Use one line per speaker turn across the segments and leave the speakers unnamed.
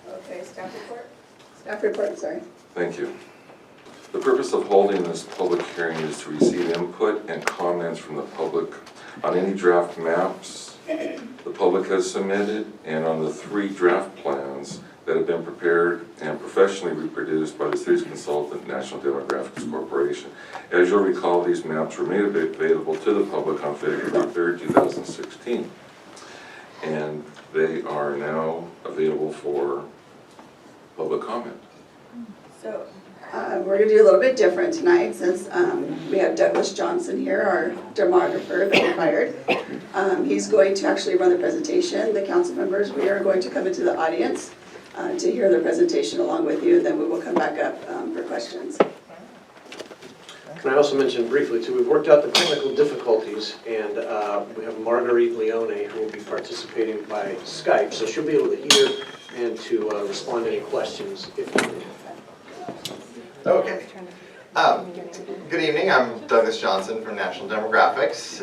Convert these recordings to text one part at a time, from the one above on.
Okay, staff report? Staff report, sorry.
Thank you. The purpose of holding this public hearing is to receive input and comments from the public on any draft maps the public has submitted and on the 3 draft plans that have been prepared and professionally reproduced by the city's consultant, National Demographics Corporation. As you'll recall, these maps were made available to the public on February 3rd, 2016. And they are now available for public comment.
So we're going to do a little bit different tonight since we have Douglas Johnson here, our demographer that we hired. He's going to actually run the presentation. The council members, we are going to come into the audience to hear the presentation along with you, and then we will come back up for questions.
Can I also mention briefly too, we've worked out the technical difficulties, and we have Marguerite Leone who will be participating by Skype, so she'll be able to hear and to respond to any questions if needed.
Okay. Good evening, I'm Douglas Johnson from National Demographics.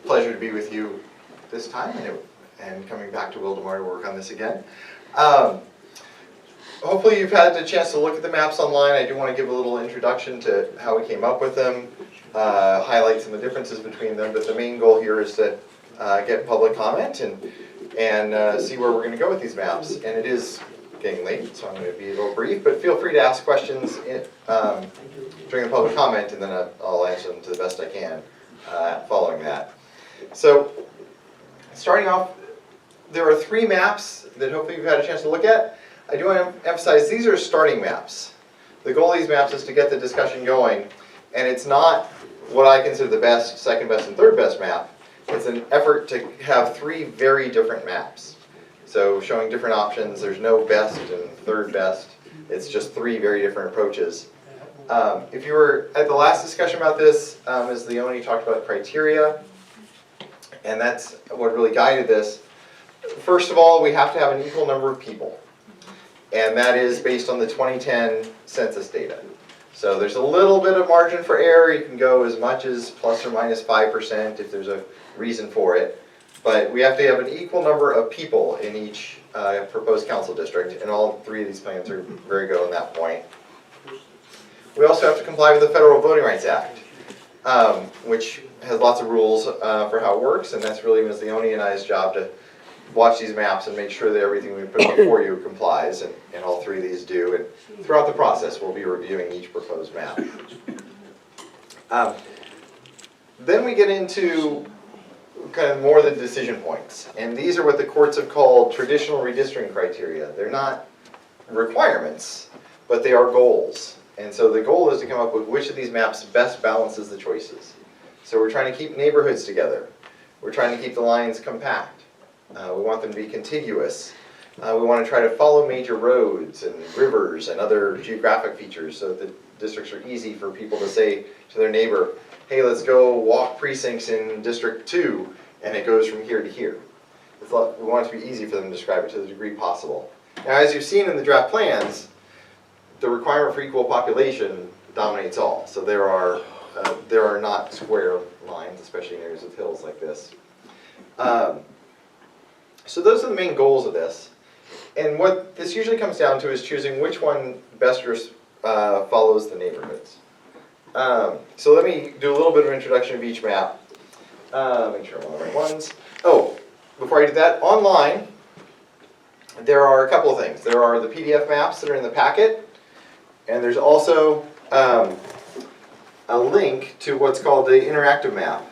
Pleasure to be with you this time and coming back to Wildomar to work on this again. Hopefully you've had the chance to look at the maps online. I do want to give a little introduction to how we came up with them, highlight some of the differences between them, but the main goal here is to get public comment and see where we're going to go with these maps. And it is getting late, so I'm going to be a little brief, but feel free to ask questions during the public comment, and then I'll answer them to the best I can following that. So, starting off, there are 3 maps that hopefully you've had a chance to look at. I do want to emphasize these are starting maps. The goal of these maps is to get the discussion going, and it's not what I consider the best, second best, and third best map. It's an effort to have 3 very different maps. So showing different options, there's no best and third best. It's just 3 very different approaches. If you were at the last discussion about this, Ms. Leone talked about criteria, and that's what really guided this. First of all, we have to have an equal number of people, and that is based on the 2010 census data. So there's a little bit of margin for error. You can go as much as plus or minus 5% if there's a reason for it. But we have to have an equal number of people in each proposed council district, and all 3 of these plans are very good on that point. We also have to comply with the Federal Voting Rights Act, which has lots of rules for how it works, and that's really Ms. Leone and I's job to watch these maps and make sure that everything we put before you complies, and all 3 of these do. And throughout the process, we'll be reviewing each proposed map. Then we get into kind of more the decision points, and these are what the courts have called traditional redistricting criteria. They're not requirements, but they are goals. And so the goal is to come up with which of these maps best balances the choices. So we're trying to keep neighborhoods together. We're trying to keep the lines compact. We want them to be contiguous. We want to try to follow major roads and rivers and other geographic features so that the districts are easy for people to say to their neighbor, hey, let's go walk precincts in District 2, and it goes from here to here. We want it to be easy for them to describe it to the degree possible. Now, as you've seen in the draft plans, the requirement for equal population dominates all. So there are not square lines, especially in areas with hills like this. So those are the main goals of this. And what this usually comes down to is choosing which one best follows the neighborhoods. So let me do a little bit of introduction of each map. Make sure I'm on the right ones. Oh, before I do that, online, there are a couple of things. There are the PDF maps that are in the packet, and there's also a link to what's called the interactive map.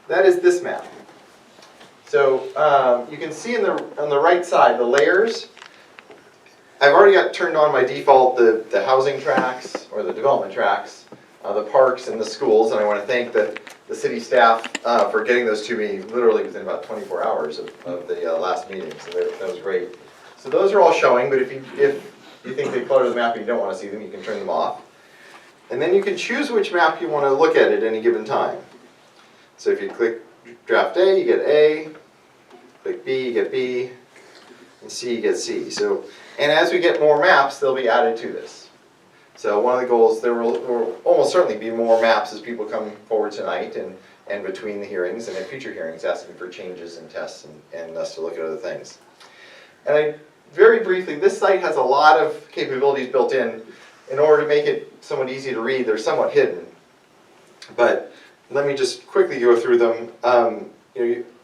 That is this map. So you can see on the right side the layers. I've already got turned on by default the housing tracks or the development tracks, the parks and the schools, and I want to thank the city staff for getting those to me literally within about 24 hours of the last meeting, so that was great. So those are all showing, but if you think they clutter the map and you don't want to see them, you can turn them off. And then you can choose which map you want to look at any given time. So if you click draft A, you get A, click B, you get B, and C, you get C. So, and as we get more maps, they'll be added to this. So one of the goals, there will almost certainly be more maps as people come forward tonight and between the hearings and in future hearings asking for changes and tests and us to look at other things. And very briefly, this site has a lot of capabilities built in. In order to make it somewhat easy to read, they're somewhat hidden. But let me just quickly go through them.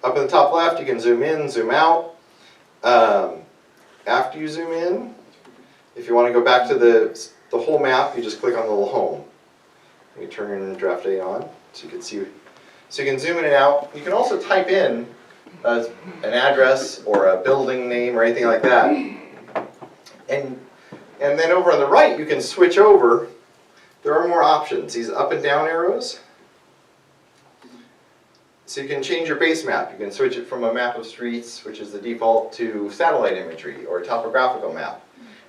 Up in the top left, you can zoom in, zoom out. After you zoom in, if you want to go back to the whole map, you just click on the little home. You turn draft A on, so you can see. So you can zoom in and out. You can also type in an address or a building name or anything like that. And then over on the right, you can switch over. There are more options. These up and down arrows. So you can change your base map. You can switch it from a map of streets, which is the default, to satellite imagery or a topographical map,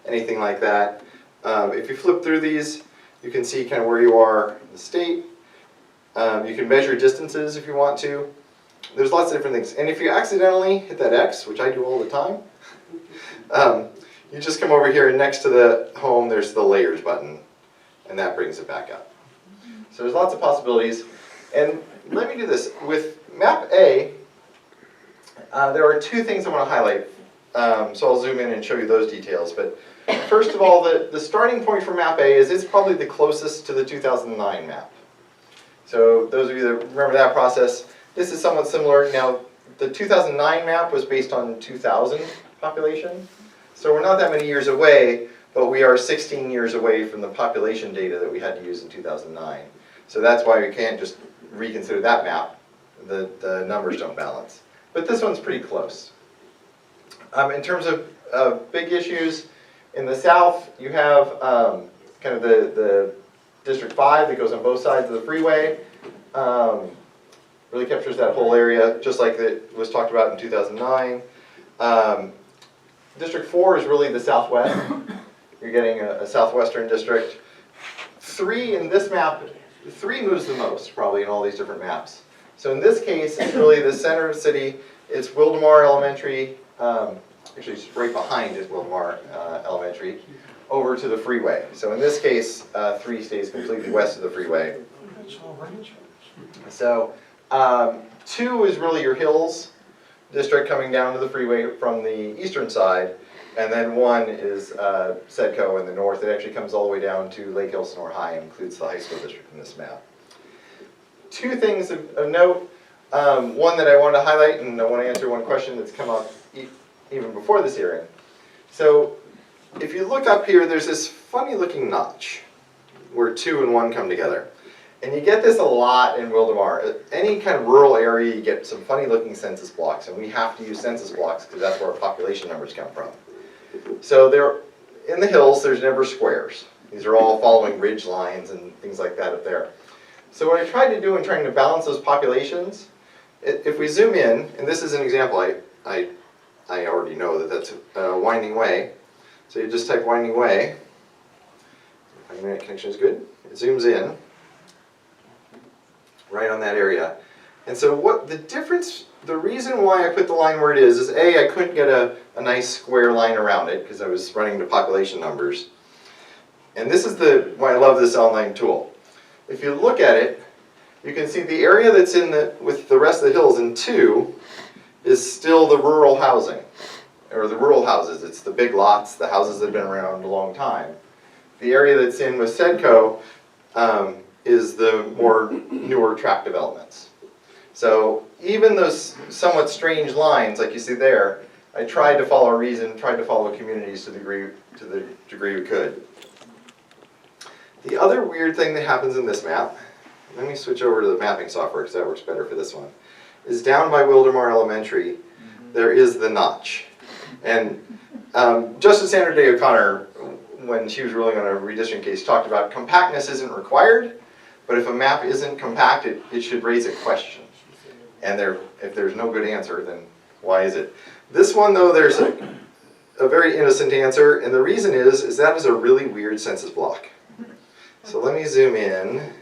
anything like that. If you flip through these, you can see kind of where you are in the state. You can measure distances if you want to. There's lots of different things. And if you accidentally hit that X, which I do all the time, you just come over here and next to the home, there's the layers button, and that brings it back up. So there's lots of possibilities. And let me do this. With map A, there are two things I want to highlight. So I'll zoom in and show you those details. But first of all, the starting point for map A is it's probably the closest to the 2009 map. So those of you that remember that process, this is somewhat similar. Now, the 2009 map was based on 2000 population. So we're not that many years away, but we are 16 years away from the population data that we had to use in 2009. So that's why we can't just reconsider that map. The numbers don't balance. But this one's pretty close. In terms of big issues, in the south, you have kind of the District 5 that goes on both sides of the freeway. Really captures that whole area, just like it was talked about in 2009. District 4 is really the southwest. You're getting a southwestern district. 3 in this map, 3 moves the most, probably, in all these different maps. So in this case, it's really the center of the city. It's Wildomar Elementary. Actually, it's right behind is Wildomar Elementary, over to the freeway. So in this case, 3 stays completely west of the freeway. So 2 is really your hills district coming down to the freeway from the eastern side, and then 1 is Sedco in the north. It actually comes all the way down to Lake Elsinore High and includes the high school district in this map. 2 things of note. One that I wanted to highlight, and I want to answer one question that's come up even before this hearing. So if you look up here, there's this funny looking notch where 2 and 1 come together. And you get this a lot in Wildomar. Any kind of rural area, you get some funny looking census blocks, and we have to use census blocks because that's where our population numbers come from. So there, in the hills, there's never squares. These are all following ridge lines and things like that up there. So what I tried to do in trying to balance those populations, if we zoom in, and this is an example, I already know that that's a winding way. So you just type winding way. My internet connection is good. It zooms in right on that area. And so what the difference, the reason why I put the line where it is A, I couldn't get a nice square line around it because I was running the population numbers. And this is why I love this online tool. If you look at it, you can see the area that's with the rest of the hills in 2 is still the rural housing, or the rural houses. It's the big lots, the houses that have been around a long time. The area that's in with Sedco is the more newer tract developments. So even those somewhat strange lines, like you see there, I tried to follow reason, tried to follow communities to the degree we could. The other weird thing that happens in this map, let me switch over to the mapping software because that works better for this one, is down by Wildomar Elementary, there is the notch. And Justice Sandra Day O'Connor, when she was ruling on a redistricting case, talked about compactness isn't required, but if a map isn't compact, it should raise a question. And if there's no good answer, then why is it? This one, though, there's a very innocent answer, and the reason is that is a really weird census block. So let me zoom in and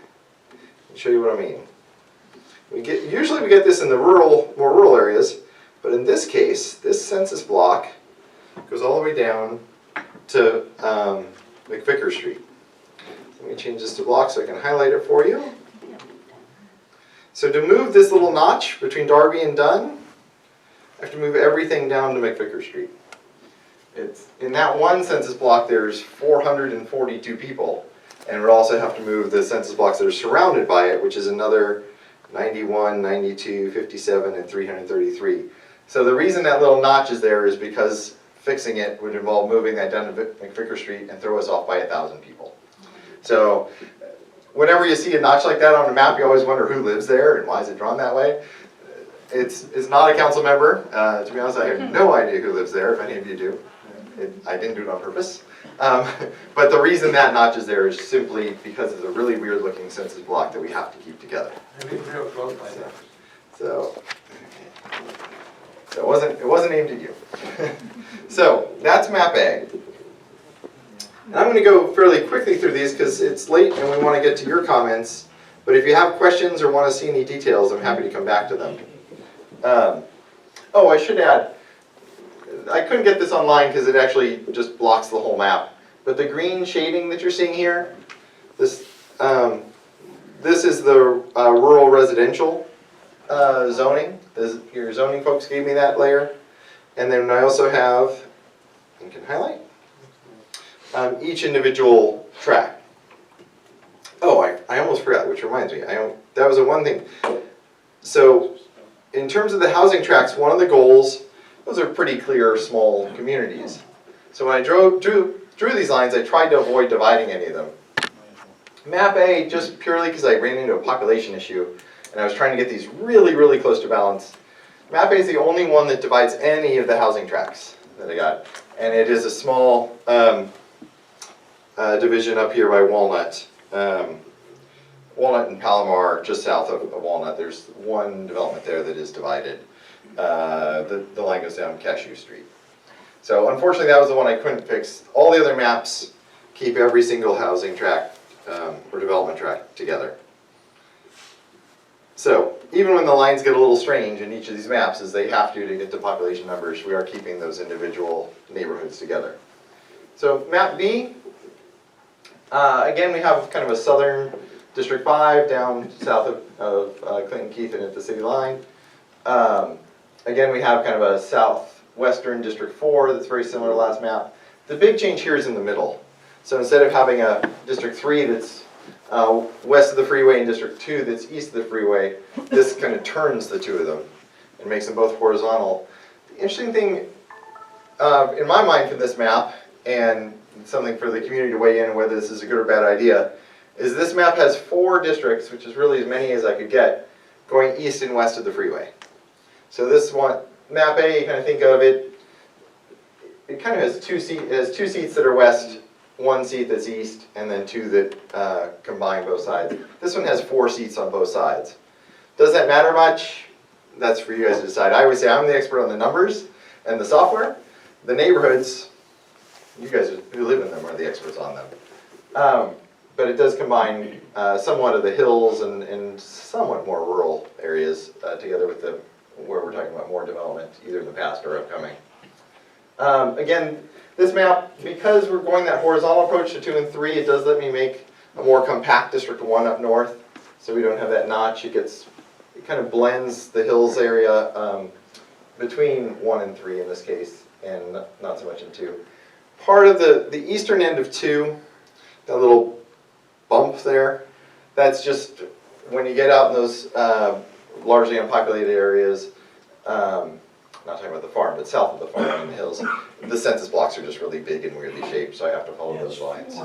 show you what I mean. Usually we get this in the more rural areas, but in this case, this census block goes all the way down to McVicker Street. Let me change this to block so I can highlight it for you. So to move this little notch between Darby and Dunn, I have to move everything down to McVicker Street. it's, in that one census block, there's 442 people. And we'll also have to move the census blocks that are surrounded by it, which is another 91, 92, 57, and 333. So the reason that little notch is there is because fixing it would involve moving that down to McVicker Street and throw us off by 1,000 people. So whenever you see a notch like that on a map, you always wonder who lives there and why is it drawn that way. It's not a council member. To be honest, I have no idea who lives there, if any of you do. I didn't do it on purpose. But the reason that notch is there is simply because it's a really weird looking census block that we have to keep together. So it wasn't aimed at you. So that's map A. And I'm going to go fairly quickly through these because it's late and we want to get to your comments. But if you have questions or want to see any details, I'm happy to come back to them. Oh, I should add, I couldn't get this online because it actually just blocks the whole map. But the green shading that you're seeing here, this is the rural residential zoning. Your zoning folks gave me that layer. And then I also have, you can highlight, each individual track. Oh, I almost forgot, which reminds me, that was the one thing. So in terms of the housing tracks, one of the goals, those are pretty clear small communities. So when I drew these lines, I tried to avoid dividing any of them. Map A, just purely because I ran into a population issue and I was trying to get these really, really close to balance. Map A is the only one that divides any of the housing tracks that I got. And it is a small division up here by Walnut. Walnut and Palomar, just south of Walnut, there's one development there that is divided. The line goes down Cashew Street. So unfortunately that was the one I couldn't fix. All the other maps keep every single housing tract or development tract together. So even when the lines get a little strange in each of these maps, as they have to get to population numbers, we are keeping those individual neighborhoods together. So map B, again we have kind of a southern District 5 down south of Clinton Keith and at the city line. Again we have kind of a southwestern District 4 that's very similar to last map. The big change here is in the middle. So instead of having a District 3 that's west of the freeway and District 2 that's east of the freeway, this kind of turns the two of them and makes them both horizontal. The interesting thing in my mind for this map, and something for the community to weigh in whether this is a good or bad idea, is this map has 4 districts, which is really as many as I could get, going east and west of the freeway. So this one, map A, you kind of think of it, it kind of has two seats that are west, 1 seat that's east, and then 2 that combine both sides. This one has 4 seats on both sides. Does that matter much? That's for you guys to decide. I always say I'm the expert on the numbers and the software. The neighborhoods, you guys who live in them are the experts on them. But it does combine somewhat of the hills and somewhat more rural areas together with where we're talking about more development, either in the past or upcoming. Again, this map, because we're going that horizontal approach to 2 and 3, it does let me make a more compact District 1 up north, so we don't have that notch. It kind of blends the hills area between 1 and 3 in this case, and not so much in 2. Part of the eastern end of 2, that little bump there, that's just when you get out in those largely unpopulated areas, not talking about the farm, but south of the farm in the hills, the census blocks are just really big and weirdly shaped, so I have to follow those lines.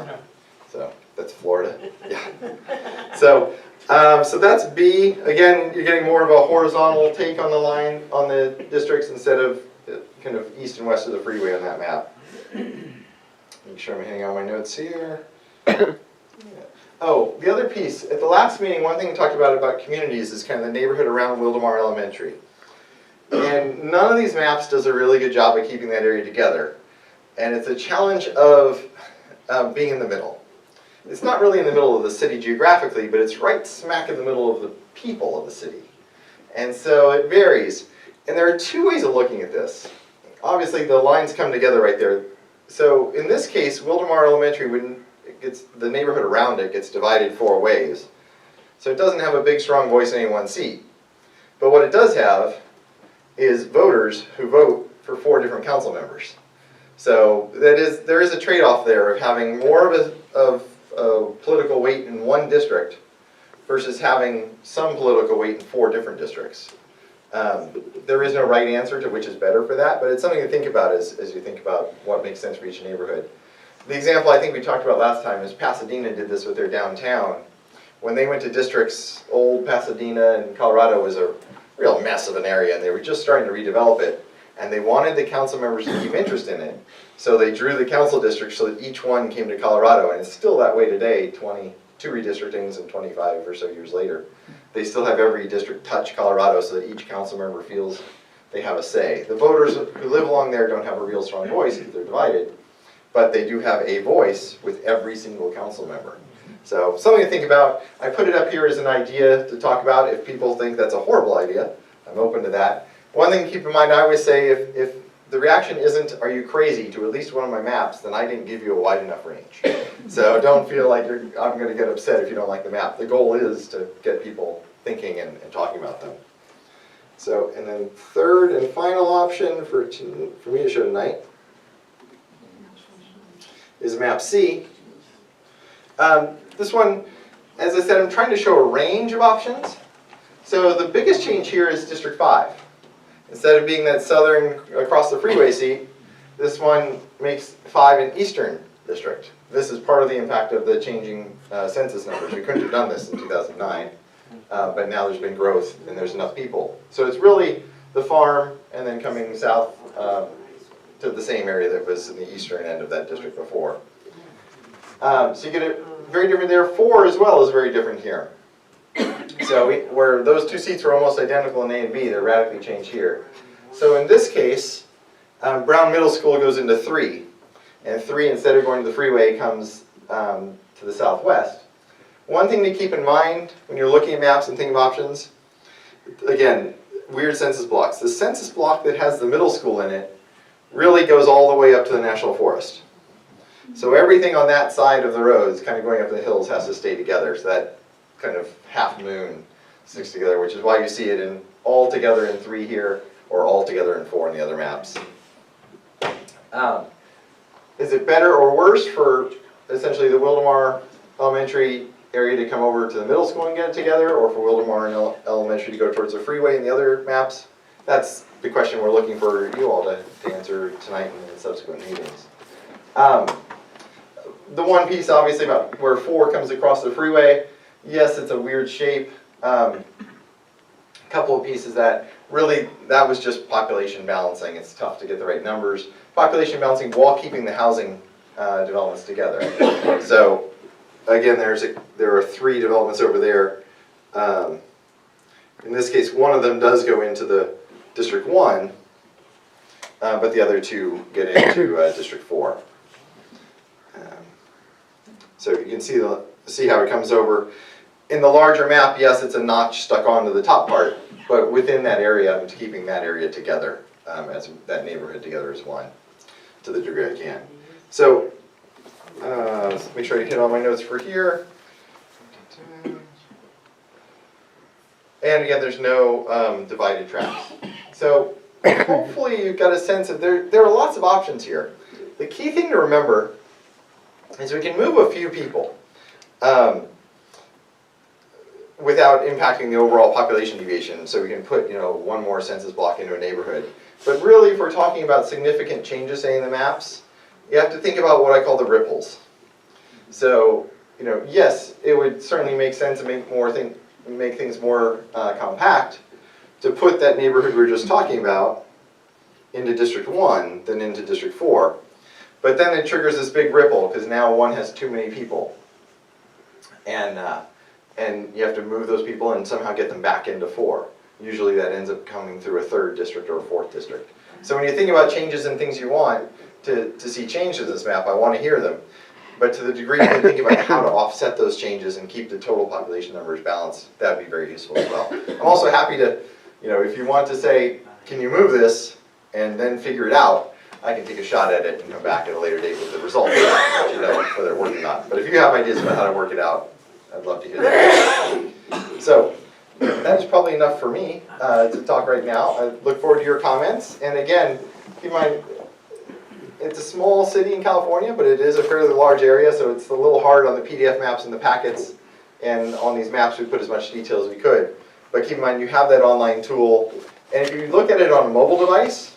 So that's Florida. Yeah. So that's B. Again, you're getting more of a horizontal take on the line on the districts instead of kind of east and west of the freeway on that map. Make sure I'm hitting on my notes here. Oh, the other piece, at the last meeting, one thing we talked about communities is kind of the neighborhood around Wildomar Elementary. And none of these maps does a really good job of keeping that area together. And it's a challenge of being in the middle. It's not really in the middle of the city geographically, but it's right smack in the middle of the people of the city. And so it varies. And there are 2 ways of looking at this. Obviously, the lines come together right there. So in this case, Wildomar Elementary, the neighborhood around it gets divided 4 ways. So it doesn't have a big, strong voice in any one seat. But what it does have is voters who vote for 4 different council members. So there is a trade-off there of having more of a political weight in one district versus having some political weight in 4 different districts. There is no right answer to which is better for that, but it's something to think about as you think about what makes sense for each neighborhood. The example I think we talked about last time is Pasadena did this with their downtown. When they went to districts, old Pasadena in Colorado was a real mess of an area, and they were just starting to redevelop it, and they wanted the council members to keep interest in it. So they drew the council districts so that each one came to Colorado, and it's still that way today, 22 redistrictings and 25 or so years later. They still have every district touch Colorado so that each council member feels they have a say. The voters who live along there don't have a real strong voice because they're divided, but they do have a voice with every single council member. So something to think about. I put it up here as an idea to talk about. If people think that's a horrible idea, I'm open to that. One thing to keep in mind, I always say, if the reaction isn't, are you crazy, to at least one of my maps, then I didn't give you a wide enough range. So don't feel like I'm going to get upset if you don't like the map. The goal is to get people thinking and talking about them. So, and then third and final option for me to show tonight is map C. This one, as I said, I'm trying to show a range of options. So the biggest change here is District 5. Instead of being that southern across the freeway seat, this one makes 5 an eastern district. This is part of the impact of the changing census numbers. We couldn't have done this in 2009, but now there's been growth and there's enough people. So it's really the farm and then coming south to the same area that was in the eastern end of that district before. So you get it very different there. 4 as well is very different here. So where those 2 seats were almost identical in A and B, they're radically changed here. So in this case, Brown Middle School goes into 3. And 3, instead of going to the freeway, comes to the southwest. One thing to keep in mind when you're looking at maps and thinking of options, again, weird census blocks. The census block that has the middle school in it really goes all the way up to the National Forest. So everything on that side of the roads, kind of going up the hills, has to stay together. So that kind of half moon sticks together, which is why you see it all together in 3 here, or all together in 4 in the other maps. Is it better or worse for essentially the Wildomar Elementary area to come over to the middle school and get it together, or for Wildomar and Elementary to go towards the freeway in the other maps? That's the question we're looking for you all to answer tonight and in subsequent meetings. The one piece obviously about where 4 comes across the freeway, yes, it's a weird shape. A couple of pieces that really, that was just population balancing. It's tough to get the right numbers. Population balancing while keeping the housing developments together. So again, there are 3 developments over there. In this case, one of them does go into the District 1, but the other 2 get into District 4. So you can see how it comes over. In the larger map, yes, it's a notch stuck onto the top part, but within that area, I'm keeping that area together, as that neighborhood together as one, to the degree I can. So let's make sure I hit all my notes for here. And again, there's no divided tracks. So hopefully you've got a sense of there are lots of options here. The key thing to remember is we can move a few people without impacting the overall population deviation. So we can put, one more census block into a neighborhood. But really, if we're talking about significant changes, say, in the maps, you have to think about what I call the ripples. So, yes, it would certainly make sense to make things more compact to put that neighborhood we were just talking about into District 1 than into District 4. But then it triggers this big ripple because now 1 has too many people. And you have to move those people and somehow get them back into 4. Usually that ends up coming through a 3rd district or a 4th district. So when you think about changes and things you want to see changed in this map, I want to hear them. But to the degree you can think about how to offset those changes and keep the total population numbers balanced, that would be very useful as well. I'm also happy to, if you want to say, can you move this and then figure it out, I can take a shot at it and come back at a later date with the results of that, whether it worked or not. But if you have ideas about how to work it out, I'd love to hear that. So that is probably enough for me to talk right now. I look forward to your comments. And again, keep in mind, it's a small city in California, but it is a fairly large area, so it's a little hard on the PDF maps and the packets. And on these maps, we put as much detail as we could. But keep in mind, you have that online tool. And if you look at it on a mobile device,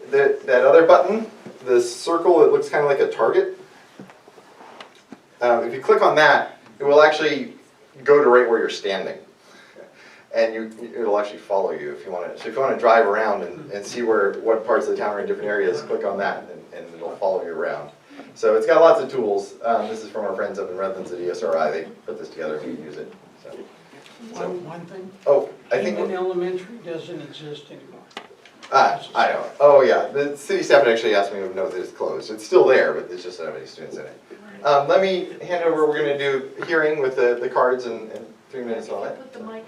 that other button, the circle that looks kind of like a target, if you click on that, it will actually go to right where you're standing. And it'll actually follow you if you want to. So if you want to drive around and see what parts of the town are in different areas, click on that and it'll follow you around. So it's got lots of tools. This is from our friends up in Redlands at ESRI. They put this together and we use it.
One thing,
Oh, I think.
Kingman Elementary doesn't exist anymore.
I know. Oh yeah, the city staff had actually asked me to know that it's closed. It's still there, but there's just not many students in it. Let me hand over. We're going to do hearing with the cards and 3 minutes on it.
Put the mic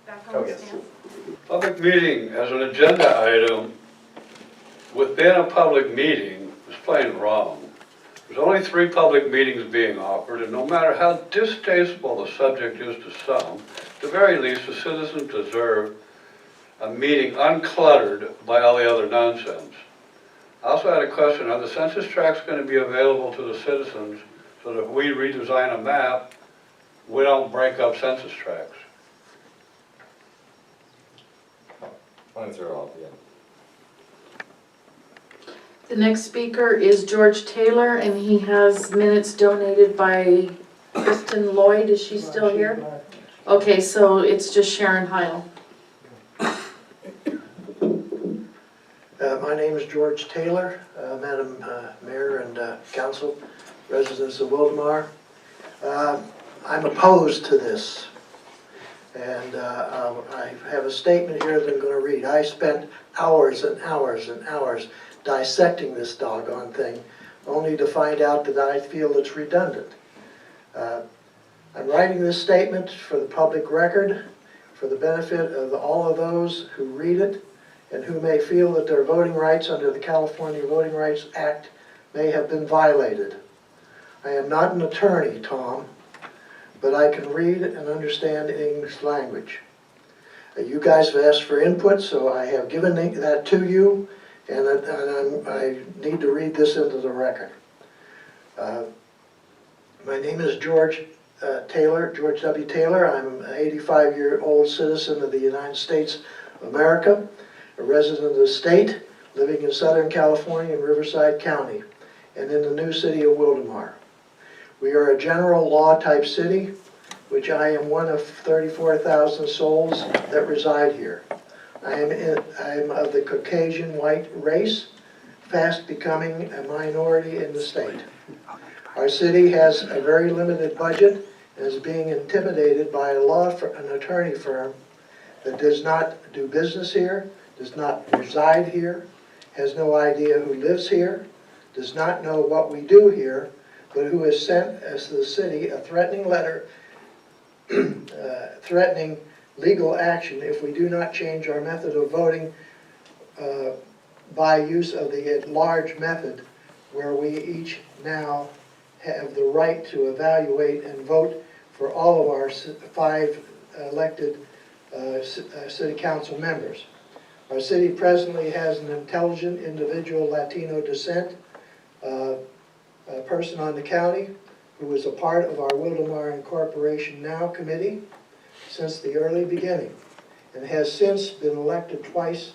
back
Oh,
on the
yes.
stand.
Public meeting as an agenda item within a public meeting is plain wrong. There's only 3 public meetings being offered, and no matter how distasteful the subject is to some, at the very least, the citizens deserve a meeting uncluttered by all the other nonsense. I also had a question, are the census tracts going to be available to the citizens so that if we redesign a map, we don't break up census tracts?
I'll answer it all at the end.
The next speaker is George Taylor, and he has minutes donated by Kristen Lloyd. Is she still here? Okay, so it's just Sharon Heil.
My name is George Taylor, Madam Mayor and Council, residents of Wildomar. I'm opposed to this, and I have a statement here that I'm going to read. I spent hours and hours and hours dissecting this doggone thing, only to find out that I feel it's redundant. I'm writing this statement for the public record, for the benefit of all of those who read it, and who may feel that their voting rights under the California Voting Rights Act may have been violated. I am not an attorney, Tom, but I can read and understand English language. You guys have asked for input, so I have given that to you, and I need to read this into the record. My name is George Taylor, George W. Taylor. I'm an 85-year-old citizen of the United States of America, a resident of the state, living in Southern California in Riverside County, and in the new city of Wildomar. We are a general law type city, which I am one of 34,000 souls that reside here. I am of the Caucasian white race, fast becoming a minority in the state. Our city has a very limited budget and is being intimidated by an attorney firm that does not do business here, does not reside here, has no idea who lives here, does not know what we do here, but who has sent us to the city a threatening letter threatening legal action if we do not change our method of voting by use of the at-large method, where we each now have the right to evaluate and vote for all of our 5 elected city council members. Our city presently has an intelligent individual Latino descent person on the county who was a part of our Wildomar Incorporation Now committee since the early beginning, and has since been elected twice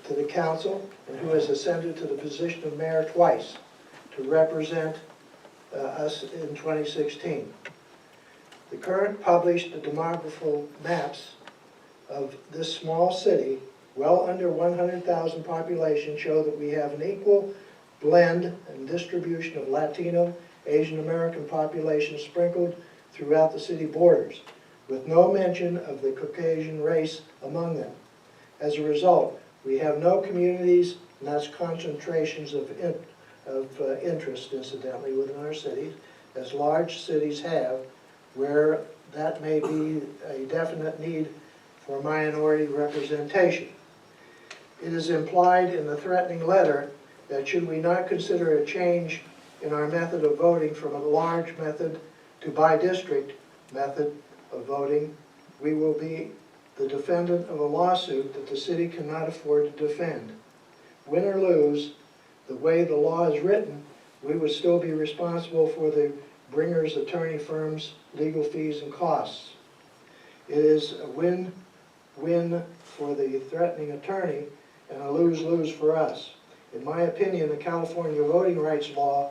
to the council, and who has ascended to the position of mayor twice to represent us in 2016. The current published demographical maps of this small city, well under 100,000 population, show that we have an equal blend and distribution of Latino, Asian American population sprinkled throughout the city borders, with no mention of the Caucasian race among them. As a result, we have no communities, and that's concentrations of interest, incidentally, within our cities, as large cities have, where that may be a definite need for minority representation. It is implied in the threatening letter that should we not consider a change in our method of voting from a large method to by-district method of voting, we will be the defendant of a lawsuit that the city cannot afford to defend. Win or lose, the way the law is written, we would still be responsible for the bringer's attorney firm's legal fees and costs. It is a win-win for the threatening attorney and a lose-lose for us. In my opinion, the California voting rights law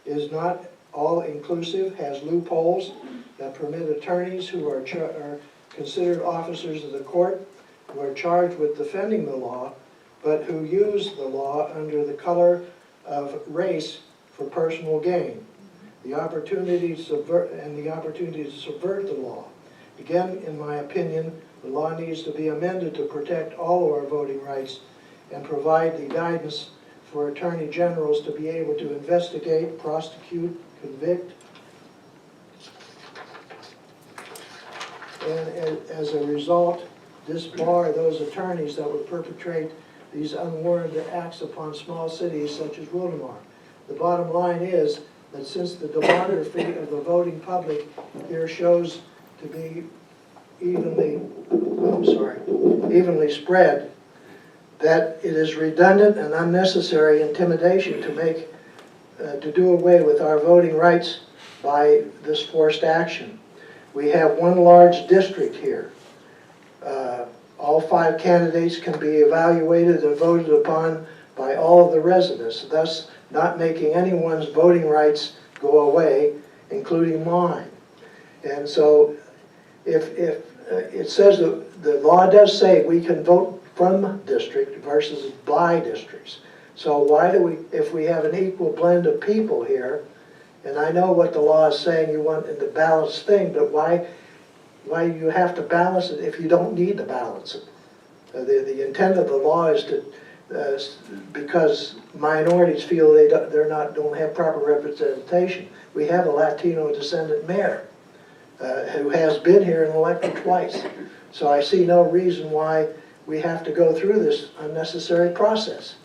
is not all-inclusive, has loopholes that permit attorneys who are considered officers of the court, who are charged with defending the law, but who use the law under the color of race for personal gain. The opportunity to subvert the law. Again, in my opinion, the law needs to be amended to protect all of our voting rights and provide the guidance for attorney generals to be able to investigate, prosecute, convict, and as a result, disbar those attorneys that would perpetrate these unwarranted acts upon small cities such as Wildomar. The bottom line is that since the demography of the voting public here shows to be evenly spread, that it is redundant and unnecessary intimidation to do away with our voting rights by this forced action. We have one large district here. All 5 candidates can be evaluated and voted upon by all of the residents, thus not making anyone's voting rights go away, including mine. And so if it says that the law does say we can vote from district versus by districts. So why do we, if we have an equal blend of people here, and I know what the law is saying you want in the balanced thing, but why do you have to balance it if you don't need to balance it? The intent of the law is to, because minorities feel they don't have proper representation. We have a Latino descendant mayor who has been here and elected twice. So I see no reason why we have to go through this unnecessary process.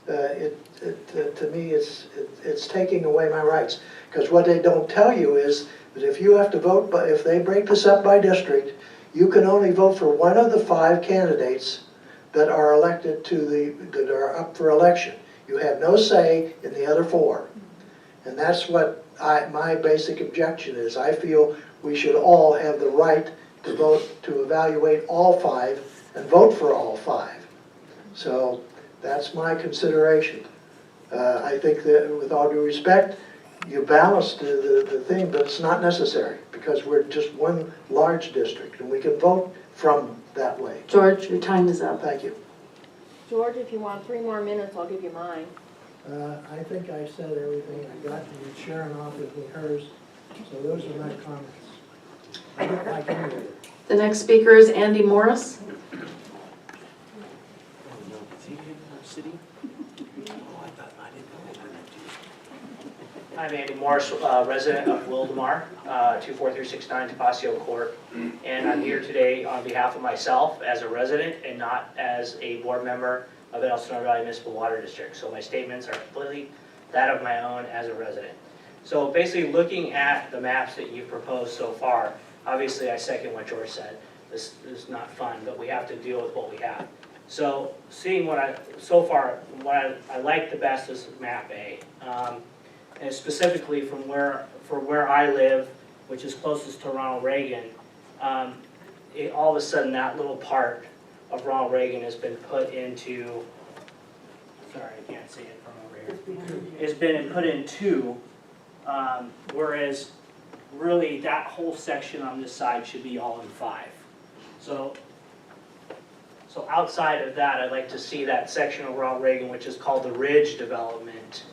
To me, it's taking away my rights. Because what they don't tell you is that if you have to vote, but if they break this up by district, you can only vote for one of the 5 candidates that are elected that are up for election. You have no say in the other 4. And that's what my basic objection is. I feel we should all have the right to vote, to evaluate all 5 and vote for all 5. So that's my consideration. I think that with all due respect, you balance the thing, but it's not necessary because we're just one large district and we can vote from that way.
George, your time is up.
Thank you.
George, if you want 3 more minutes, I'll give you mine.
I think I said everything I got to. Sharon offered me hers, so those are my comments. I don't like any of it.
The next speaker is Andy Morris.
I'm Andy Morris, resident of Wildomar, 24369 Tapasio Court, and I'm here today on behalf of myself as a resident and not as a board member of the El Sonora Valley Municipal Water District. So my statements are completely that of my own as a resident. So basically looking at the maps that you've proposed so far, obviously I second what George said. This is not fun, but we have to deal with what we have. So seeing what what I like the best is map A. And specifically from where I live, which is closest to Ronald Reagan, all of a sudden that little part of Ronald Reagan has been put into, sorry, I can't see it from over here. It's been put in 2, whereas really that whole section on this side should be all in 5. So outside of that, I'd like to see that section of Ronald Reagan, which is called the Ridge Development,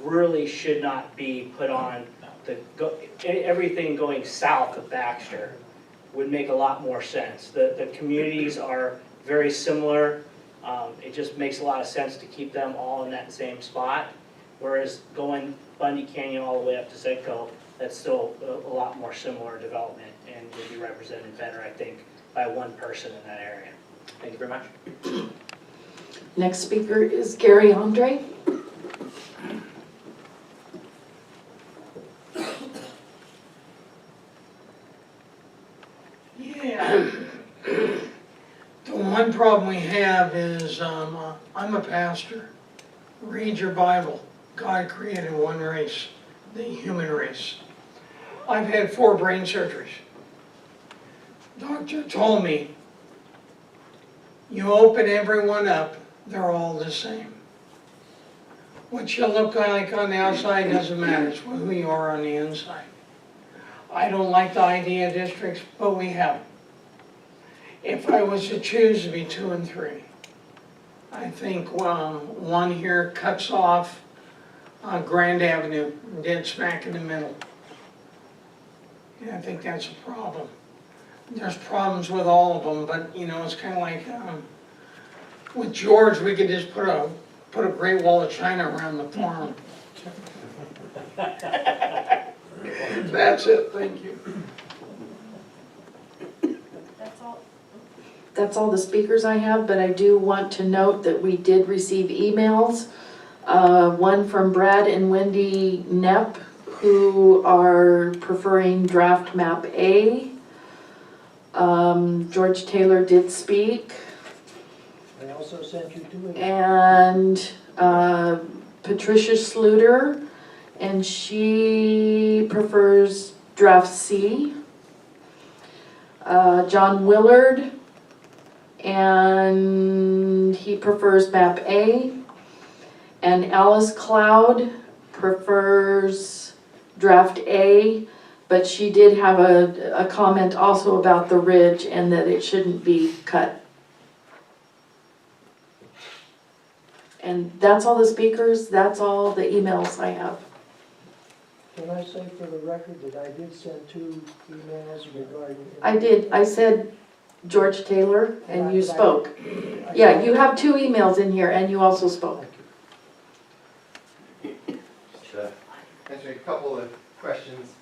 really should not be put on everything going south of Baxter would make a lot more sense. The communities are very similar. It just makes a lot of sense to keep them all in that same spot. Whereas going Bundy Canyon all the way up to Zedco, that's still a lot more similar development and would be represented better, I think, by one person in that area. Thank you very much.
Next speaker is Gary Andre.
Yeah. The one problem we have is, I'm a pastor, read your Bible. God created one race, the human race. I've had 4 brain surgeries. Doctor told me, you open everyone up, they're all the same. What you look like on the outside doesn't matter, it's who you are on the inside. I don't like the idea of districts, but we have them. If I was to choose to be 2 and 3, I think one here cuts off Grand Avenue, dead smack in the middle. And I think that's a problem. There's problems with all of them, but you know, it's kind of like with George, we could just put a Great Wall of China around the farm. That's it, thank you.
That's all the speakers I have, but I do want to note that we did receive emails. One from Brad and Wendy Knepp, who are preferring draft map A. George Taylor did speak.
I also sent you 2 emails.
And Patricia Sluter, and she prefers draft C. John Willard, and he prefers map A. And Alice Cloud prefers draft A, but she did have a comment also about the ridge and that it shouldn't be cut. And that's all the speakers, that's all the emails I have.
Can I say for the record that I did send 2 emails regarding...
I said George Taylor, and you spoke. Yeah, you have 2 emails in here, and you also spoke.
Answering a couple of questions.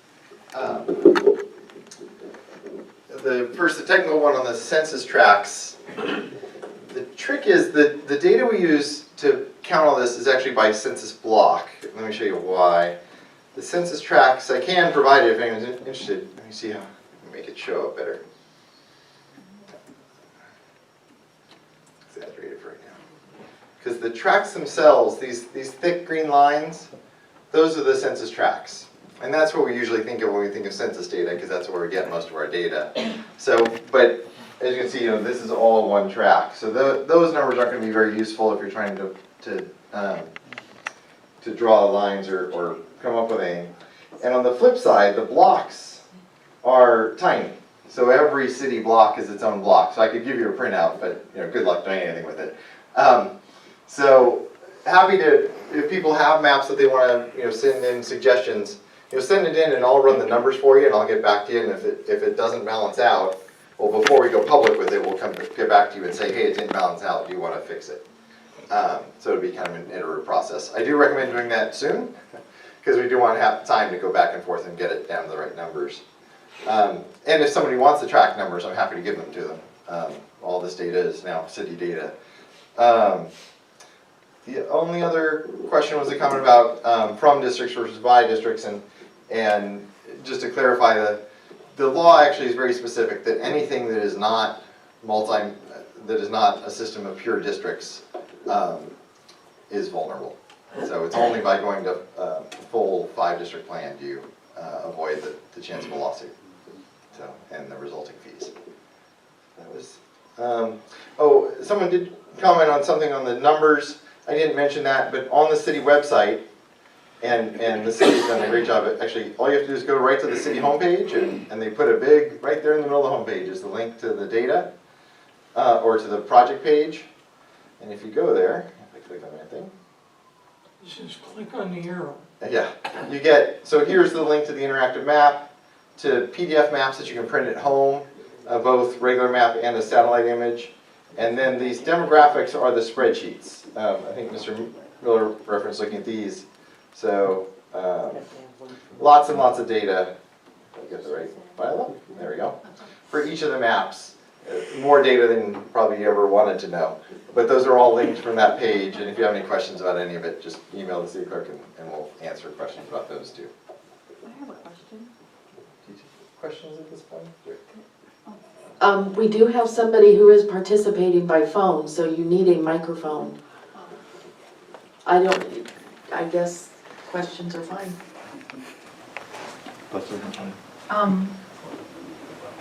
The technical one on the census tracts. The trick is that the data we use to count all this is actually by census block. Let me show you why. The census tracts, I can provide it if anyone's interested. Let me see how I can make it show up better. Exaggerate it for right now. Because the tracts themselves, these thick green lines, those are the census tracts. And that's what we usually think of when we think of census data, because that's where we get most of our data. So, but as you can see, this is all one track. So those numbers aren't going to be very useful if you're trying to draw lines or come up with anything. And on the flip side, the blocks are tiny. So every city block is its own block. So I could give you a printout, but good luck doing anything with it. So happy to, if people have maps that they want to send in suggestions, send it in and I'll run the numbers for you and I'll get back to you. And if it doesn't balance out, well, before we go public with it, we'll get back to you and say, hey, it didn't balance out. Do you want to fix it? So it'll be kind of an iterative process. I do recommend doing that soon because we do want to have time to go back and forth and get it down to the right numbers. And if somebody wants the track numbers, I'm happy to give them to them. All this data is now city data. The only other question was a comment about from districts versus by districts, and just to clarify, the law actually is very specific that anything that is not a system of pure districts is vulnerable. So it's only by going to a full 5-district plan do you avoid the chance of a lawsuit, and the resulting fees. That was. Someone did comment on something on the numbers. I didn't mention that, but on the city website, and the city's done a great job. Actually, all you have to do is go right to the city homepage, and they put a big, right there in the middle of the homepage is the link to the data, or to the project page. And if you go there, if I click on that thing.
Just click on the arrow.
Yeah, you get, so here's the link to the interactive map, to PDF maps that you can print at home, both regular map and a satellite image. And then these demographics are the spreadsheets. I think Mr. Miller referenced looking at these. So lots and lots of data. Did I get the right file up? There we go. For each of the maps. More data than probably you ever wanted to know. But those are all linked from that page. And if you have any questions about any of it, just email the city clerk and we'll answer questions about those too.
I have a question.
Questions at this point?
We do have somebody who is participating by phone, so you need a microphone. I guess questions are fine.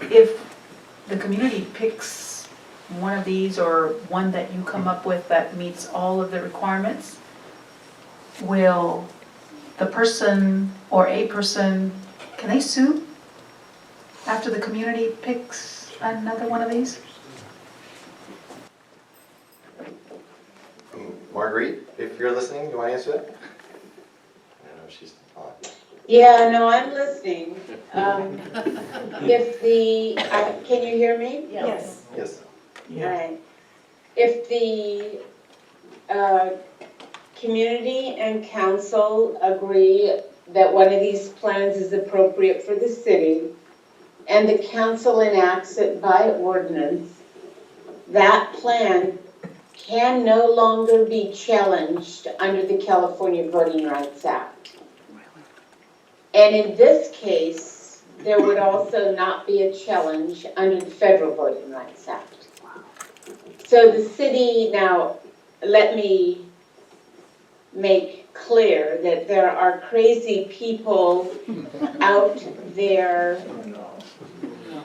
If the community picks one of these or one that you come up with that meets all of the requirements, will the person or a person, can they sue after the community picks another one of these?
Marguerite, if you're listening, you want to answer that? I don't know if she's on.
Yeah, no, I'm listening. If the, can you hear me?
Yes.
Yes.
Right. If the community and council agree that one of these plans is appropriate for the city, and the council enacts it by ordinance, that plan can no longer be challenged under the California Voting Rights Act. And in this case, there would also not be a challenge under the Federal Voting Rights Act. So the city, now, let me make clear that there are crazy people out there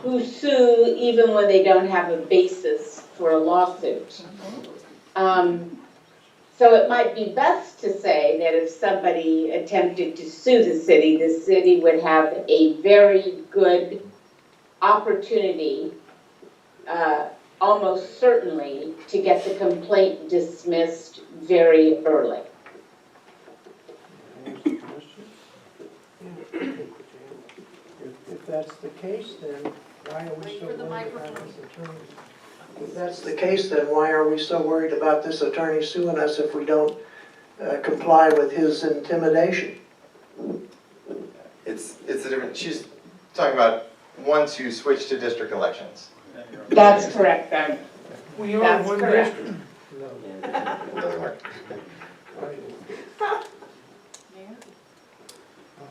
who sue even when they don't have a basis for a lawsuit. So it might be best to say that if somebody attempted to sue the city would have a very good opportunity, almost certainly, to get the complaint dismissed very early.
If that's the case, then why are we so worried about this attorney? If that's the case, then why are we so worried about this attorney suing us if we don't comply with his intimidation?
It's a different, she's talking about once you switch to district elections.
That's correct, Ben.
We are
That's
one
correct.
district.
It doesn't work.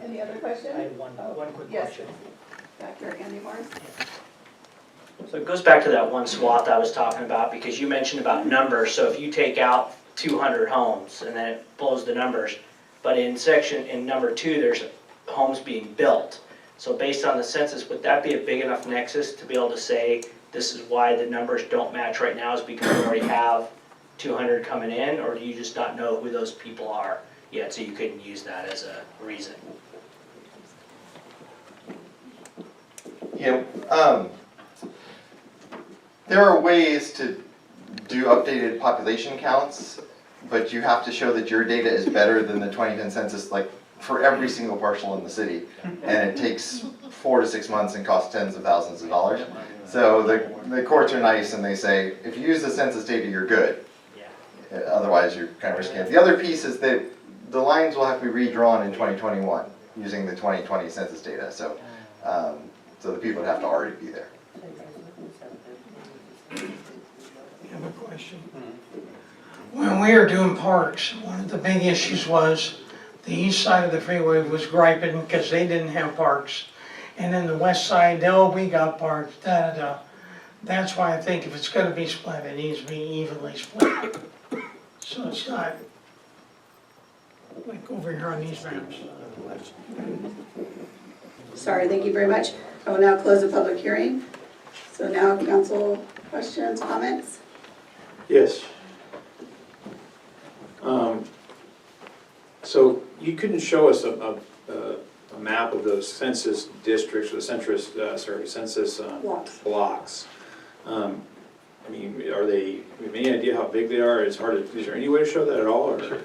Any other questions?
I have one quick
Yes.
question.
Back there, Andy Morris.
So it goes back to that one swath I was talking about, because you mentioned about numbers. So if you take out 200 homes and then it blows the numbers, but in number 2, there's homes being built. So based on the census, would that be a big enough nexus to be able to say, this is why the numbers don't match right now, is because we already have 200 coming in, or do you just not know who those people are yet, so you couldn't use that as a reason?
Yeah, there are ways to do updated population counts, but you have to show that your data is better than the 2010 census, like for every single parcel in the city. And it takes 4 to 6 months and costs tens of thousands of dollars. So the courts are nice and they say, if you use the census data, you're good. Otherwise, you're kind of risking it. The other piece is that the lines will have to be redrawn in 2021 using the 2020 census data. So the people would have to already be there.
I have a question. When we were doing parks, one of the big issues was the east side of the freeway was griping because they didn't have parks. And then the west side, oh, we got parks, da-da-da. That's why I think if it's gonna be split, it needs to be evenly split. So it's not like over here on these maps.
Sorry, thank you very much. I will now close the public hearing. So now council questions, comments?
Yes. So you couldn't show us a map of those census districts, or the census blocks. I mean, are they, do you have any idea how big they are? It's hard to, is there any way to show that at all, or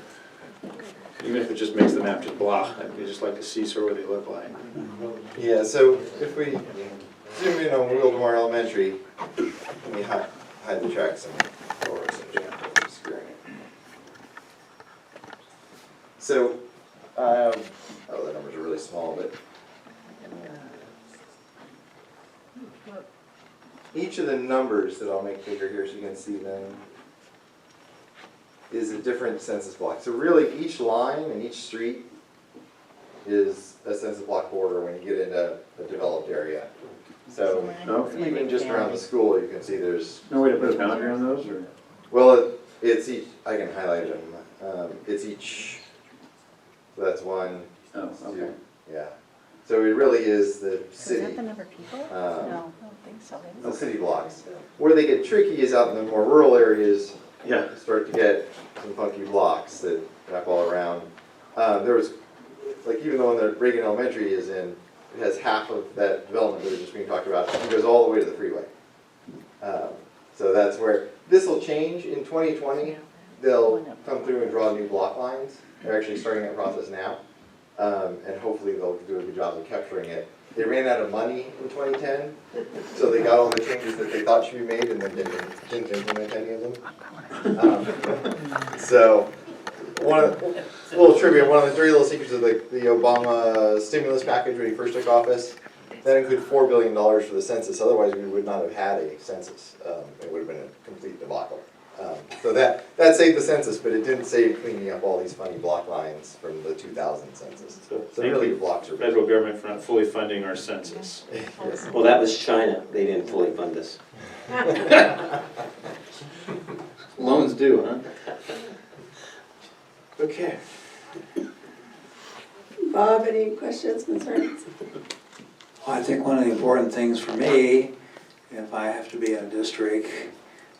even if it just makes the map just blah? I'd just like to see sort of what they look like.
Yeah, so if we zoom in on Wildomar Elementary, let me hide the tracks and doors and obscuring it. So, oh, the numbers are really small, but each of the numbers that I'll make bigger here so you can see them is a different census block. So really each line and each street is a census block border when you get into a developed area. So even just around the school you can see there's...
No way to put a boundary on those, or?
Well, it's each, I can highlight them. It's each, so that's one,
Oh, okay.
yeah. So it really is the
Is
city.
that the number of people?
Um,
No, I don't think so.
The city blocks. Where they get tricky is out in the more rural areas.
Yeah.
You start to get some funky blocks that wrap all around. There was, like even the one that Reagan Elementary is in, it has half of that development that was just being talked about. It goes all the way to the freeway. So that's where, this will change in 2020. They'll come through and draw new block lines. They're actually starting that process now. And hopefully they'll do a good job of capturing it. They ran out of money in 2010, so they got all the changes that they thought should be made and then didn't implement any of them. So, a little trivia, one of the dirty little secrets of the Obama stimulus package when he first took office, that included $4 billion for the census, otherwise we would not have had a census. It would have been a complete debacle. So that saved the census, but it didn't save cleaning up all these funny block lines from the 2000 census. So really the blocks are.
Federal government for not fully funding our census.
Yes.
Well, that was China. They didn't fully fund us.
Loans do, huh? Okay.
Bob, any questions, concerns?
Well, I think one of the important things for me, if I have to be in a district,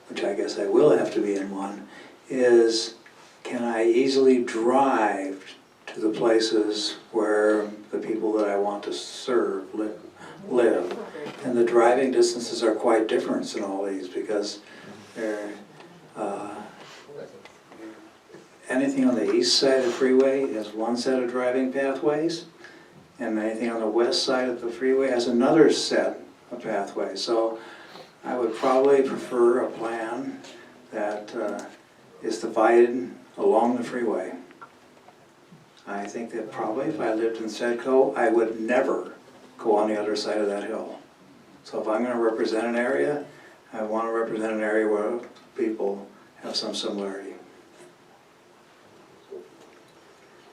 which I guess I will have to be in one, is can I easily drive to the places where the people that I want to serve live? And the driving distances are quite different in all these because they're, anything on the east side of the freeway has one set of driving pathways, and anything on the west side of the freeway has another set of pathways. So I would probably prefer a plan that is divided along the freeway. I think that probably if I lived in Sedco, I would never go on the other side of that hill. So if I'm going to represent an area, I want to represent an area where people have some similarity.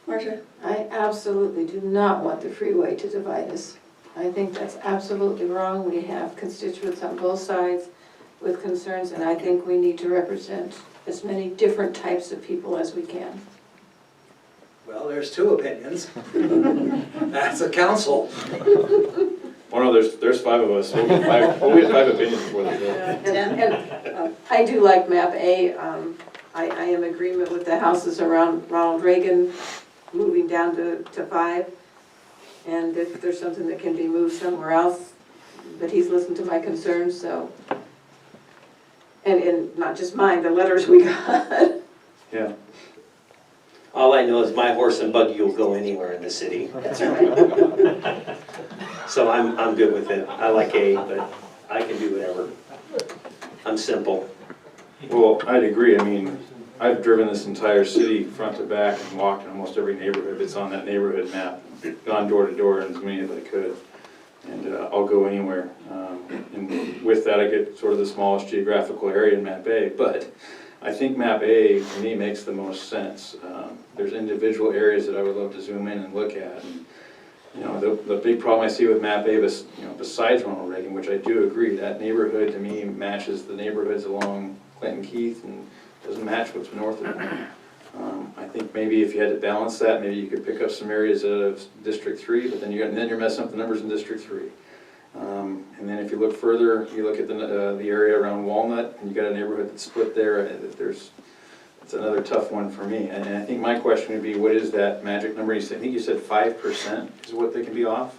Marcia?
I absolutely do not want the freeway to divide us. I think that's absolutely wrong. We have constituents on both sides with concerns, and I think we need to represent as many different types of people as we can.
Well, there's two opinions. That's a council.
Well, no, there's five of us. We'll get five opinions before the bill.
And I do like map A. I am in agreement with the houses around Ronald Reagan moving down to 5. And if there's something that can be moved somewhere else, but he's listened to my concerns, so. And not just mine, the letters we got.
Yeah.
All I know is my horse and buggy will go anywhere in the city.
That's right.
So I'm good with it. I like A, but I can do whatever. I'm simple.
Well, I'd agree. I mean, I've driven this entire city front to back and walked in almost every neighborhood that's on that neighborhood map. Gone door to door in as many as I could. And I'll go anywhere. And with that, I get sort of the smallest geographical area in map A. But I think map A, for me, makes the most sense. There's individual areas that I would love to zoom in and look at. And, you know, the big problem I see with map A, besides Ronald Reagan, which I do agree, that neighborhood to me matches the neighborhoods along Clinton Keith and doesn't match what's north of them. I think maybe if you had to balance that, maybe you could pick up some areas of District 3, but then you're messing up the numbers in District 3. And then if you look further, you look at the area around Walnut, and you got a neighborhood that's split there. It's another tough one for me. And I think my question would be, what is that magic number? I think you said 5% is what they can be off.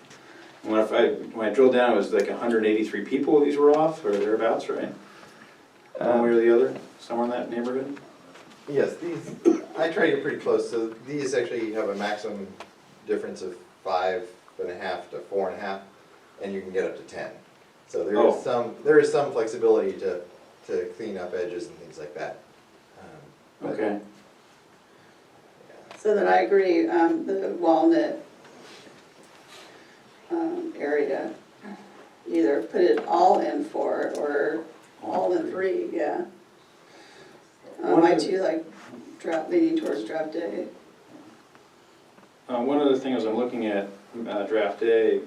And when I drilled down, it was like 183 people these were off, or thereabouts, right? One way or the other, somewhere in that neighborhood.
Yes, I try to get pretty close. So these actually have a maximum difference of 5.5 to 4.5, and you can get up to 10. So there is some flexibility to clean up edges and things like that.
Okay.
So then I agree, the Walnut area, either put it all in 4 or all in 3, yeah. I too like leaning towards draft A.
One other thing as I'm looking at draft A,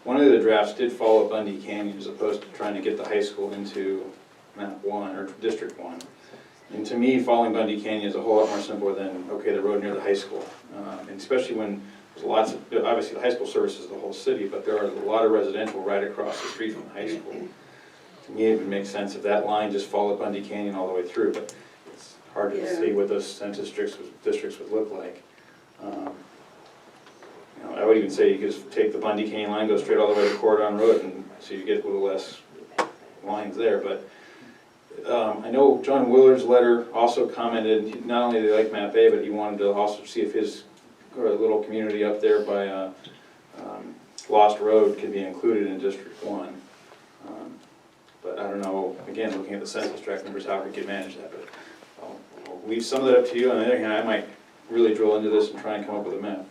one of the drafts did follow Bundy Canyon as opposed to trying to get the high school into map 1 or District 1. And to me, following Bundy Canyon is a whole lot more simple than, okay, the road near the high school. And especially when there's lots of, obviously the high school services the whole city, but there are a lot of residential right across the street from the high school. To me, it would make sense if that line just followed Bundy Canyon all the way through, but it's hard to see what those census districts would look like. You know, I would even say you could just take the Bundy Canyon line, go straight all the way to Cordon Road, and so you get a little less lines there. But I know John Willard's letter also commented, not only did he like map A, but he wanted to also see if his little community up there by Lost Road could be included in District 1. But I don't know, again, looking at the census tract numbers, how we could manage that. But I'll leave some of that up to you. On the other hand, I might really drill into this and try and come up with a map.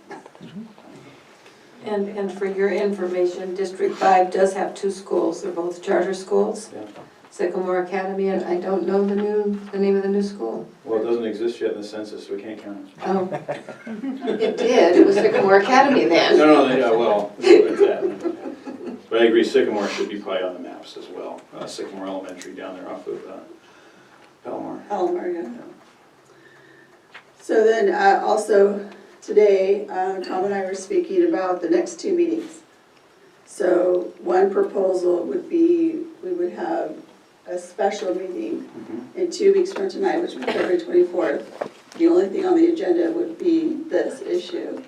And for your information, District 5 does have 2 schools. They're both charter schools.
Yeah.
Sycamore Academy, and I don't know the name of the new school.
Well, it doesn't exist yet in the census, so we can't count it.
Oh, it did. It was Sycamore Academy then.
No, yeah, well, it's that. But I agree, Sycamore should be probably on the maps as well. Sycamore Elementary down there off of Belmar.
Elmar, yeah. So then, also today, Tom and I were speaking about the next 2 meetings. So one proposal would be, we would have a special meeting in 2 weeks from tonight, which would be February 24th. The only thing on the agenda would be this issue,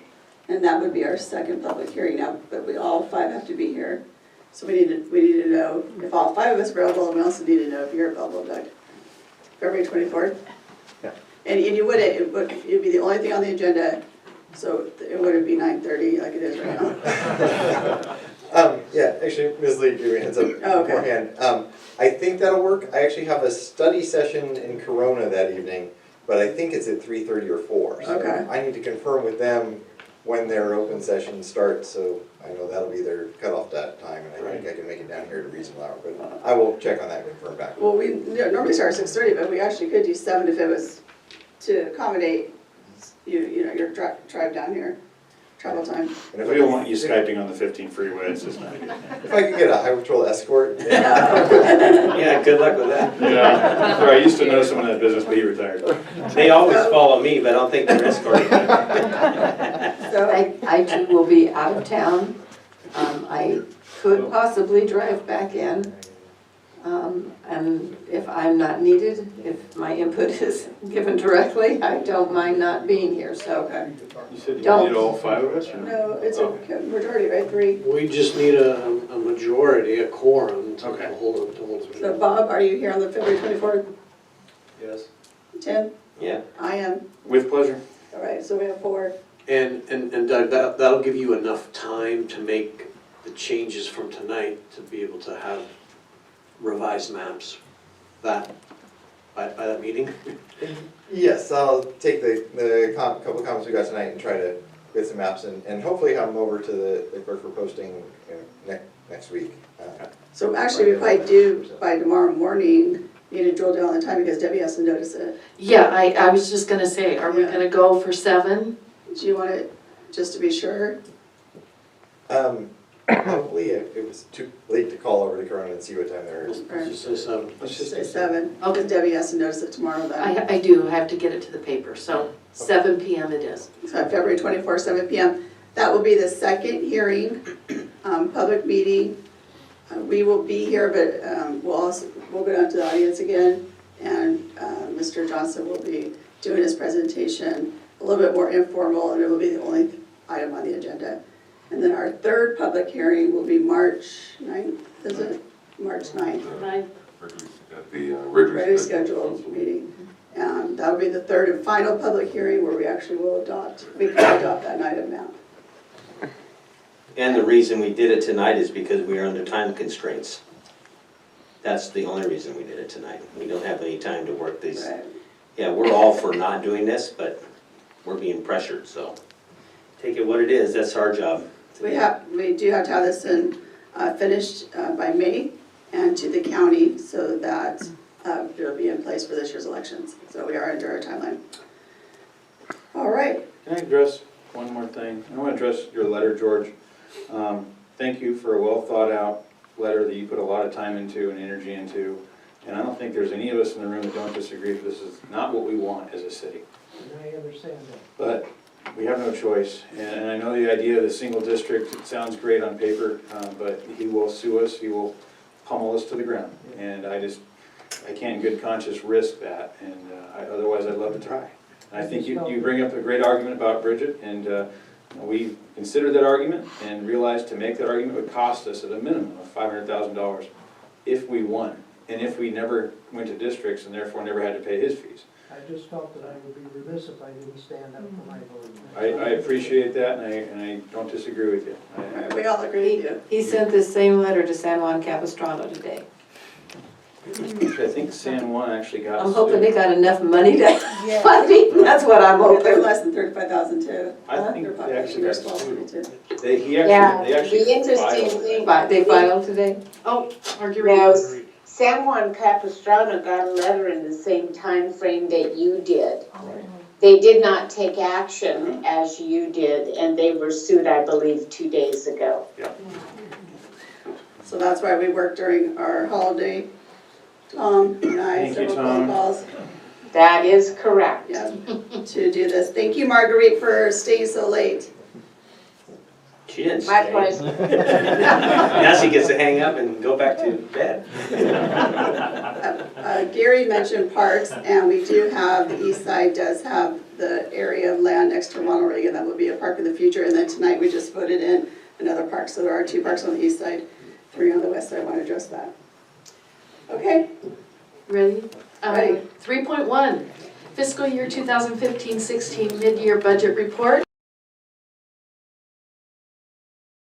and that would be our second public hearing now, but we all 5 have to be here. So we need to know if all 5 of us are available, and we also need to know if you're available, Doug. February 24th?
Yeah.
And you would, it'd be the only thing on the agenda, so it wouldn't be 9:30 like it is right now.
Yeah, actually, Ms. Lee gave me a heads up beforehand. I think that'll work. I actually have a study session in Corona that evening, but I think it's at 3:30 or 4. So
Okay.
I need to confirm with them when their open session starts, so I know that'll be their cutoff that time, and I think I can make it down here at a reasonable hour, but I will check on that and confirm back.
Well, we normally start at 6:30, but we actually could do 7 if it was to accommodate you know, your drive down here, travel time.
And if we don't want you Skyping on the 15 freeway, it's just not good.
If I could get a highway patrol escort.
Yeah, good luck with that.
Yeah, sorry, I used to know someone in that business, but he retired.
They always follow me, but I don't think they're escorting.
So
I too will be out of town. I could possibly drive back in. And if I'm not needed, if my input is given directly, I don't mind not being here, so.
You said you
Don't.
needed all 5 of us? Or?
no, it's a majority, right? 3.
We just need a majority, a quorum to
Okay.
hold it.
So Bob, are you here on the February 24th?
Yes.
Tim?
Yeah.
I am.
With pleasure.
All right, so we have 4.
And Doug, that'll give you enough time to make the changes from tonight to be able to have revised maps by that meeting?
Yes, I'll take the couple of comments we got tonight and try to get some maps and hopefully have them over to the clerk for posting next week.
So actually, we probably do by tomorrow morning, need to drill down on the time because Debbie has to notice it.
Yeah, I was just gonna say, are we gonna go for 7?
Do you want it, just to be sure?
Probably it was too late to call over to Corona and see what time there is.
Let's just say 7.
Let's just say 7, because Debbie has to notice it tomorrow then.
I do, I have to get it to the paper, so 7 PM it is.
So February 24th, 7 PM. That will be the second hearing, public meeting. We will be here, but we'll go down to the audience again, and Mr. Johnson will be doing his presentation, a little bit more informal, and it will be the only item on the agenda. And then our third public hearing will be March 9th, is it? March 9th.
At the
Regularly scheduled meeting. That'll be the third and final public hearing where we actually will adopt that night of map.
And the reason we did it tonight is because we are under time constraints. That's the only reason we did it tonight. We don't have any time to work these.
Right.
Yeah, we're all for not doing this, but we're being pressured, so take it what it is, that's our job.
We do have to have this finished by May and to the county so that it'll be in place for this year's elections. So we are under our timeline. All right.
Can I address one more thing? I want to address your letter, George. Thank you for a well thought out letter that you put a lot of time into and energy into. And I don't think there's any of us in the room that don't disagree that this is not what we want as a city.
I understand that.
But we have no choice, and I know the idea of the single district, it sounds great on paper, but he will sue us, he will pummel us to the ground. And I can't in good conscience risk that, and otherwise I'd love to try. And I think you bring up a great argument about Bridget, and we considered that argument and realized to make that argument would cost us at a minimum of $500,000 if we won, and if we never went to districts and therefore never had to pay his fees.
I just felt that I would be remiss if I didn't stand up for my vote.
I appreciate that, and I don't disagree with you.
We all agree with you.
He sent this same letter to San Juan Capistrano today.
I think San Juan actually got.
I'm hoping they got enough money to funding, that's what I'm
They're
hoping.
less than 35,000 too.
I think
Their
they actually
population
got
is 1222.
sued. They
Yeah,
actually
the interesting
filed.
thing.
They filed today? Oh,
Now, San Juan Capistrano got a letter in the same time frame that you did. They did not take action as you did, and they were sued, I believe, 2 days ago.
So that's why we work during our holiday. Tom and I,
Thank you,
several
Tom.
phone calls,
That is correct.
yeah, to do this. Thank you, Marguerite, for staying so late.
She didn't
My
stay.
pleasure.
Now she gets to hang up and go back to bed.
Gary mentioned parks, and we do have, the east side does have the area of land next to Ronald Reagan that would be a park of the future, and then tonight we just voted in another park, so there are 2 parks on the east side, 3 on the west side. I want to address that. Okay,
Ready?
Ready.
3.1, fiscal year 2015-16 mid-year budget report.